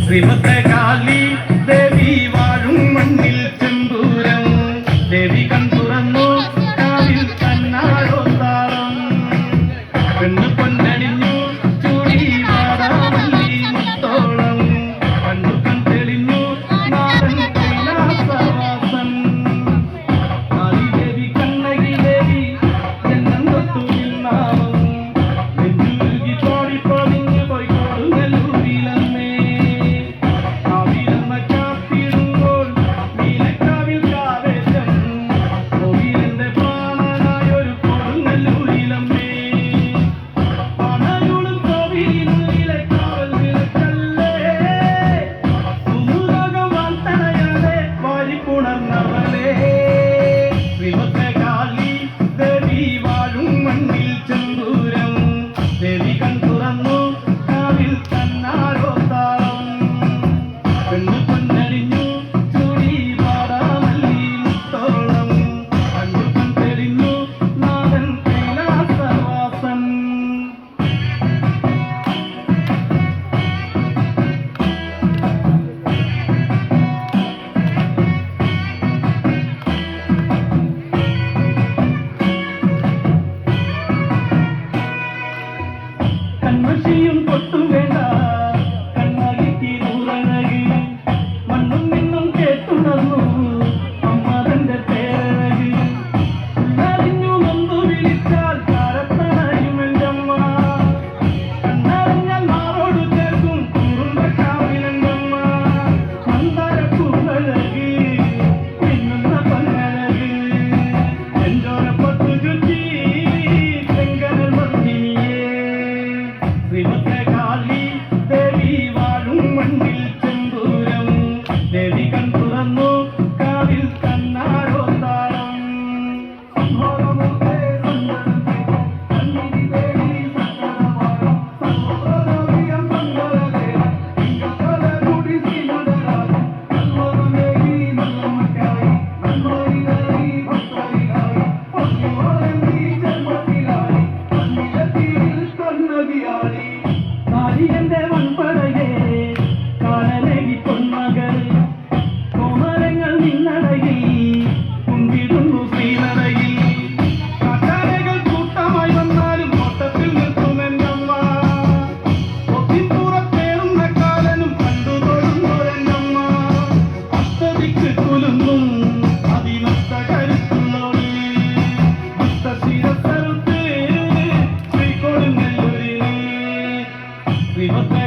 ശ്രീഭദ്രകാളി ദേവി വാഴും മണ്ണിൽ ചെമ്പൂരം ദേവി കൺതുറന്നു കാവിൽ കണ്ണാടോത്താളം പെണ്ണു പൊന്നണിഞ്ഞു ചൂടി വാടാമല്ലി മുത്തോളം കണ്ണു കൺ തെളിഞ്ഞു നാടൻ കൈലാസവാസൻ കാളിദേവി കണ്ണകി ദേവി ജന്മം തൊട്ടു നിന്നാവും നെഞ്ചുരുകി പാടി പതിഞ്ഞു പോയി കൊടുങ്ങല്ലൂരിലമ്മേ ദേവി കൺ തുറന്നു കാവിൽ കണ്ണാടോത്താളം പെണ്ണു പൊന്നണിഞ്ഞു ചൂടി വാടാമല്ലി മുത്തോളം കണ്ണു കൺ തെളിഞ്ഞു നാടൻ കൈലാസവാസൻ കൺമഷിയും പൊട്ടും വേണ്ട കണ്ണാടിക്ക് നൂറഴകി മണ്ണും നിന്നും കേട്ടുണർന്നു അമ്മതന്റെ പേരഴകി അറിഞ്ഞു നൊന്നു വിളിച്ചാൽ കാരത്തണയുമെൻ്റമ്മ കണ്ണറിഞ്ഞാൽ മാറോട് ചേർക്കും കുറുമ്പക്കാവിലെൻ്റമ്മ മന്ദാരപ്പൂവഴകി പിന്നുന്ന പന്നഴകി എഞ്ചോരപ്പത്തു ചുറ്റി ചെങ്കനൽ വർദ്ധിനിയേ ശ്രീഭദ്രകാളി ദേവി വാഴും മണ്ണിൽ ചെമ്പൂരം ദേവി കൺ തുറന്നു കാവിൽ കണ്ണാടോത്താളം കാളിയന്റെ വൻപടയെ കാലനകി പൊന്മകൾ കോമരങ്ങൾ നിന്നടയിൽ കുന്തിടുന്നു ശ്രീനടയിൽ കാട്ടാനകൾ കൂട്ടമായി വന്നാലും ഓട്ടത്തിൽ നിർത്തുമെന്നമ്മ ഒത്തിപ്പുറത്തേറുന്ന കാലനും കണ്ടു തൊഴുന്നൊരെന്നമ്മ അഷ്ടതിക്ക് കുലുങ്ങും അതിനൊത്ത കരുത്തുള്ളോളി ശിരസറുത്ത് ശ്രീ കൊടുങ്ങല്ലൂരിൽ ശ്രീഭദ്ര